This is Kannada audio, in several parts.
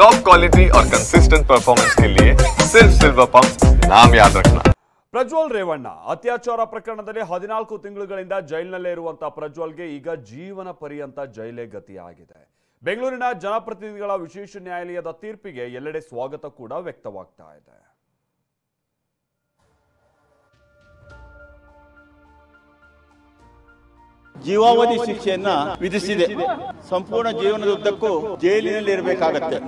टॉप क्वालिटी और कंसिस्टेंट परफॉर्मेंस के लिए सिर्फ सिल्वर पंप नाम याद रखना। ಪ್ರಜ್ವಲ್ ರೇವಣ್ಣ ಅತ್ಯಾಚಾರ ಪ್ರಕರಣದಲ್ಲಿ 14 ತಿಂಗಳುಗಳಿಂದ ಜೈಲಿನಲ್ಲೇ ಇರುವಂತ ಪ್ರಜ್ವಲ್ಗೆ ಈಗ ಜೀವನ ಪರ್ಯಂತ ಜೈಲೇ ಗತಿಯಾಗಿದೆ. ಬೆಂಗಳೂರಿನ ಜನಪ್ರತಿನಿಧಿಗಳ ವಿಶೇಷ ನ್ಯಾಯಾಲಯದ ತೀರ್ಪಿಗೆ ಎಲ್ಲೆಡೆ ಸ್ವಾಗತ ಕೂಡ ವ್ಯಕ್ತವಾಗ್ತಾ ಇದೆ. ಜೀವಾವಧಿ ಶಿಕ್ಷೆಯನ್ನ ವಿಧಿಸಿದೆ. ಸಂಪೂರ್ಣ ಜೀವನದ ಉದ್ದಕ್ಕೂ ಜೈಲಿನಲ್ಲಿ ಇರಬೇಕಾಗುತ್ತೆ.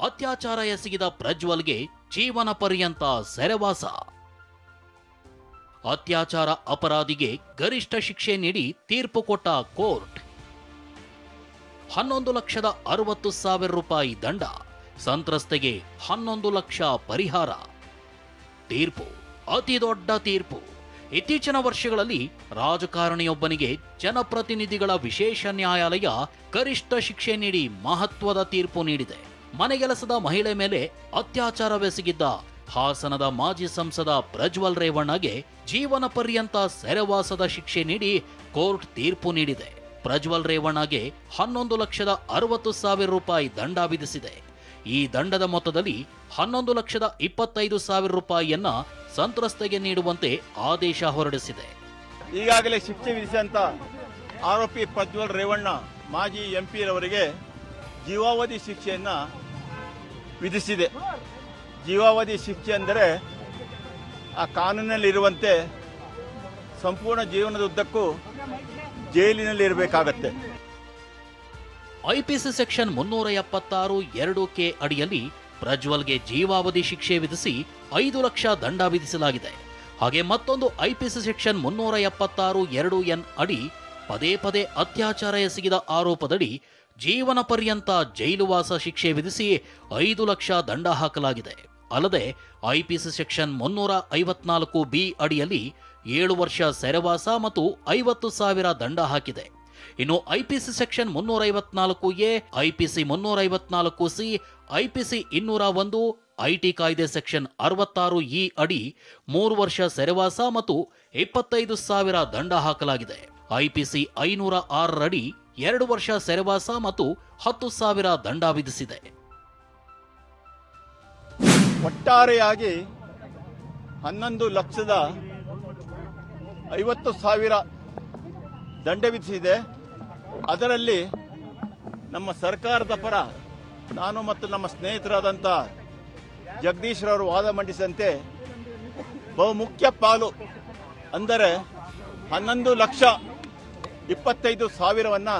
ಅತ್ಯಾಚಾರ ಎಸಗಿದ ಪ್ರಜ್ವಲ್ಗೆ ಜೀವನ ಪರ್ಯಂತ ಸೆರೆವಾಸ. ಅತ್ಯಾಚಾರ ಅಪರಾಧಿಗೆ ಗರಿಷ್ಠ ಶಿಕ್ಷೆ ನೀಡಿ ತೀರ್ಪು ಕೊಟ್ಟ ಕೋರ್ಟ್. 11,60,000 ರೂಪಾಯಿ ದಂಡ, ಸಂತ್ರಸ್ತೆಗೆ 11 ಲಕ್ಷ ಪರಿಹಾರ. ತೀರ್ಪು ಅತಿ ದೊಡ್ಡ ತೀರ್ಪು. ಇತ್ತೀಚಿನ ವರ್ಷಗಳಲ್ಲಿ ರಾಜಕಾರಣಿಯೊಬ್ಬನಿಗೆ ಜನಪ್ರತಿನಿಧಿಗಳ ವಿಶೇಷ ನ್ಯಾಯಾಲಯ ಗರಿಷ್ಠ ಶಿಕ್ಷೆ ನೀಡಿ ಮಹತ್ವದ ತೀರ್ಪು ನೀಡಿದೆ. ಮನೆಗೆಲಸದ ಮಹಿಳೆ ಮೇಲೆ ಅತ್ಯಾಚಾರವೆಸಗಿದ್ದ ಹಾಸನದ ಮಾಜಿ ಸಂಸದ ಪ್ರಜ್ವಲ್ ರೇವಣ್ಣಗೆ ಜೀವನ ಪರ್ಯಂತ ಸೆರೆವಾಸದ ಶಿಕ್ಷೆ ನೀಡಿ ಕೋರ್ಟ್ ತೀರ್ಪು ನೀಡಿದೆ. ಪ್ರಜ್ವಲ್ ರೇವಣ್ಣಗೆ 11,60,000 ರೂಪಾಯಿ ದಂಡ ವಿಧಿಸಿದೆ. ಈ ದಂಡದ ಮೊತ್ತದಲ್ಲಿ 11,25,000 ರೂಪಾಯಿಯನ್ನ ಸಂತ್ರಸ್ತೆಗೆ ನೀಡುವಂತೆ ಆದೇಶ ಹೊರಡಿಸಿದೆ. ಈಗಾಗಲೇ ಶಿಕ್ಷೆ ವಿಧಿಸಿದಂತ ಆರೋಪಿ ಪ್ರಜ್ವಲ್ ರೇವಣ್ಣ ಮಾಜಿ ಎಂಪಿ ರವರಿಗೆ ಜೀವಾವಧಿ ಶಿಕ್ಷೆಯನ್ನ ವಿಧಿಸಿದೆ. ಜೀವಾವಧಿ ಶಿಕ್ಷೆ ಅಂದರೆ ಆ ಕಾನೂನಿನಲ್ಲಿರುವಂತೆ ಸಂಪೂರ್ಣ ಜೀವನದ ಉದ್ದಕ್ಕೂ ಜೈಲಿನಲ್ಲಿ ಇರಬೇಕಾಗತ್ತೆ. ಐಪಿಸಿ ಸೆಕ್ಷನ್ 376(2) ಅಡಿಯಲ್ಲಿ ಪ್ರಜ್ವಲ್ಗೆ ಜೀವಾವಧಿ ಶಿಕ್ಷೆ ವಿಧಿಸಿ 5 ಲಕ್ಷ ದಂಡ ವಿಧಿಸಲಾಗಿದೆ. ಹಾಗೆ ಮತ್ತೊಂದು ಐಪಿಸಿ ಸೆಕ್ಷನ್ 376(2) ಅಡಿ ಪದೇ ಪದೇ ಅತ್ಯಾಚಾರ ಎಸಗಿದ ಆರೋಪದಡಿ ಜೀವನ ಪರ್ಯಂತ ಜೈಲುವಾಸ ಶಿಕ್ಷೆ ವಿಧಿಸಿ 5 ಲಕ್ಷ ದಂಡ ಹಾಕಲಾಗಿದೆ. ಅಲ್ಲದೆ ಐಪಿಸಿ ಸೆಕ್ಷನ್ 354(b) ಅಡಿಯಲ್ಲಿ 7 ವರ್ಷ ಸೆರೆವಾಸ ಮತ್ತು 50,000 ದಂಡ ಹಾಕಿದೆ. ಇನ್ನು IPC section 354(a), IPC 354(c), IPC 201, IT ಕಾಯ್ದೆ ಸೆಕ್ಷನ್ 66(e) ಅಡಿ 3 ವರ್ಷ ಸೆರೆವಾಸ ಮತ್ತು 25,000 ದಂಡ ಹಾಕಲಾಗಿದೆ. ಐಪಿಸಿ 506 ಅಡಿ 2 ವರ್ಷ ಸೆರೆವಾಸ ಮತ್ತು 10,000 ದಂಡ ವಿಧಿಸಿದೆ. ಒಟ್ಟಾರೆಯಾಗಿ 11,50,000 ದಂಡ ವಿಧಿಸಿದೆ. ಅದರಲ್ಲಿ ನಮ್ಮ ಸರ್ಕಾರದ ಪರ ನಾನು ಮತ್ತು ನಮ್ಮ ಸ್ನೇಹಿತರಾದಂಥ ಜಗದೀಶ್ ರವರು ವಾದ ಮಂಡಿಸಿದಂತೆ ಬಹುಮುಖ್ಯ ಪಾಲು ಅಂದರೆ 11,25,000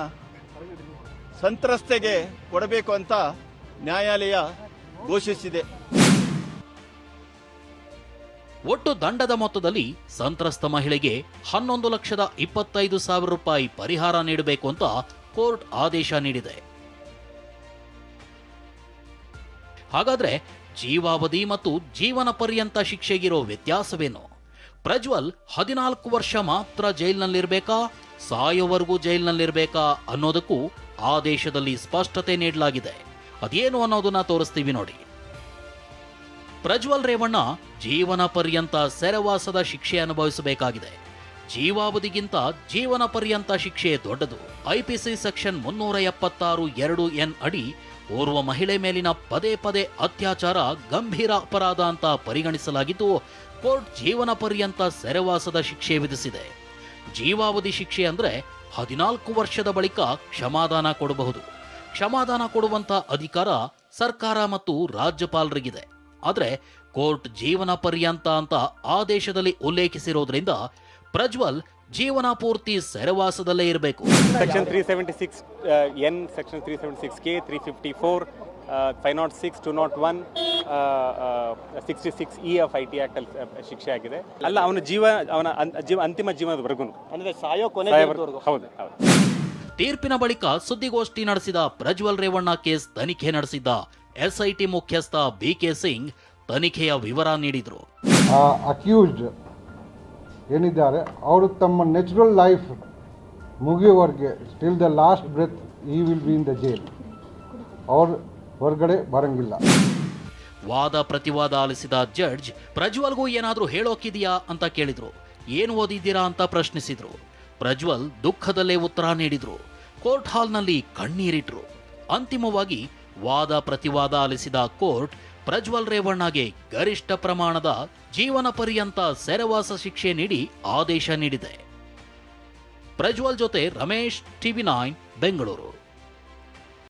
ಸಂತ್ರಸ್ತೆಗೆ ಕೊಡಬೇಕು ಅಂತ ನ್ಯಾಯಾಲಯ ಘೋಷಿಸಿದೆ. ಒಟ್ಟು ದಂಡದ ಮೊತ್ತದಲ್ಲಿ ಸಂತ್ರಸ್ತ ಮಹಿಳೆಗೆ 11,25,000 ರೂಪಾಯಿ ಪರಿಹಾರ ನೀಡಬೇಕು ಅಂತ ಕೋರ್ಟ್ ಆದೇಶ ನೀಡಿದೆ. ಹಾಗಾದ್ರೆ ಜೀವಾವಧಿ ಮತ್ತು ಜೀವನ ಪರ್ಯಂತ ಶಿಕ್ಷೆಗಿರೋ ವ್ಯತ್ಯಾಸವೇನು? ಪ್ರಜ್ವಲ್ 14 ವರ್ಷ ಮಾತ್ರ ಜೈಲಿನಲ್ಲಿರ್ಬೇಕಾ, ಸಾಯೋವರೆಗೂ ಜೈಲಿನಲ್ಲಿರ್ಬೇಕಾ ಅನ್ನೋದಕ್ಕೂ ಆದೇಶದಲ್ಲಿ ಸ್ಪಷ್ಟತೆ ನೀಡಲಾಗಿದೆ. ಅದೇನು ಅನ್ನೋದನ್ನ ತೋರಿಸ್ತೀವಿ ನೋಡಿ. ಪ್ರಜ್ವಲ್ ರೇವಣ್ಣ ಜೀವನ ಪರ್ಯಂತ ಸೆರೆವಾಸದ ಶಿಕ್ಷೆ ಅನುಭವಿಸಬೇಕಾಗಿದೆ. ಜೀವಾವಧಿಗಿಂತ ಜೀವನ ಪರ್ಯಂತ ಶಿಕ್ಷೆ ದೊಡ್ಡದು. ಐಪಿಸಿ ಸೆಕ್ಷನ್ 376(2) ಅಡಿ ಓರ್ವ ಮಹಿಳೆ ಮೇಲಿನ ಪದೇ ಪದೇ ಅತ್ಯಾಚಾರ ಗಂಭೀರ ಅಪರಾಧ ಅಂತ ಪರಿಗಣಿಸಲಾಗಿದ್ದು ಕೋರ್ಟ್ ಜೀವನ ಪರ್ಯಂತ ಸೆರೆವಾಸದ ಶಿಕ್ಷೆ ವಿಧಿಸಿದೆ. ಜೀವಾವಧಿ ಶಿಕ್ಷೆ ಅಂದ್ರೆ 14 ವರ್ಷದ ಬಳಿಕ ಕ್ಷಮಾದಾನ ಕೊಡಬಹುದು. ಕ್ಷಮಾದಾನ ಕೊಡುವಂತ ಅಧಿಕಾರ ಸರ್ಕಾರ ಮತ್ತು ರಾಜ್ಯಪಾಲರಿಗಿದೆ. ಆದರೆ ಕೋರ್ಟ್ ಜೀವನ ಪರ್ಯಂತ ಅಂತ ಆದೇಶದಲ್ಲಿ ಉಲ್ಲೇಖಿಸಿರೋದ್ರಿಂದ ಪ್ರಜ್ವಲ್ ಜೀವನ ಪೂರ್ತಿ ಸೆರೆವಾಸದಲ್ಲೇ ಇರಬೇಕು. Section 376 N, section 376 K, 354, 506, 201, 66 E of IT act ಅಲ್ಲಿ ಶಿಕ್ಷೆ ಆಗಿದೆ. ಅಲ್ಲ, ಅವನ ಅಂತಿಮ ಜೀವನದವರೆಗೂ ಅಂದರೆ ಸಾಯೋ ಕೊನೆ. ಹೌದು. ತೀರ್ಪಿನ ಬಳಿಕ ಸುದ್ದಿಗೋಷ್ಠಿ ನಡೆಸಿದ ಪ್ರಜ್ವಲ್ ರೇವಣ್ಣ ಕೇಸ್ ತನಿಖೆ ನಡೆಸಿದ್ದ ಎಸ್ಐಟಿ ಮುಖ್ಯಸ್ಥ ಬಿಕೆ ಸಿಂಗ್ ತನಿಖೆಯ ವಿವರ ನೀಡಿದರು. ಅಕ್ಯೂಸ್ಡ್ ಏನಿದ್ದಾರೆ ಅವರು ತಮ್ಮ ನ್ಯಾಚುರಲ್ ಲೈಫ್ ಮುಗಿಯುವವರೆಗೆ ಟಿಲ್ ದ ಲಾಸ್ಟ್ ಬ್ರೆತ್ ಈ will be in the jail. ಅವ್ರು ಹೊರಗಡೆ ಬರಂಗಿಲ್ಲ. ವಾದ ಪ್ರತಿವಾದ ಆಲಿಸಿದ ಜಡ್ಜ್ ಪ್ರಜ್ವಲ್ಗೂ ಏನಾದರೂ ಹೇಳೋಕಿದೆಯಾ ಅಂತ ಕೇಳಿದ್ರು. ಏನು ಓದಿದ್ದೀರಾ ಅಂತ ಪ್ರಶ್ನಿಸಿದ್ರು. ಪ್ರಜ್ವಲ್ ದುಃಖದಲ್ಲೇ ಉತ್ತರ ನೀಡಿದ್ರು. ಕೋರ್ಟ್ ಹಾಲ್ನಲ್ಲಿ ಕಣ್ಣೀರಿಟ್ರು. ಅಂತಿಮವಾಗಿ ವಾದ ಪ್ರತಿವಾದ ಆಲಿಸಿದ ಕೋರ್ಟ್ ಪ್ರಜ್ವಲ್ ರೇವಣ್ಣಗೆ ಗರಿಷ್ಠ ಪ್ರಮಾಣದ ಜೀವನ ಪರ್ಯಂತ ಸೆರೆವಾಸ ಶಿಕ್ಷೆ ನೀಡಿ ಆದೇಶ ನೀಡಿದೆ. ಪ್ರಜ್ವಲ್ ಜೊತೆ ರಮೇಶ್, TV9 ಬೆಂಗಳೂರು.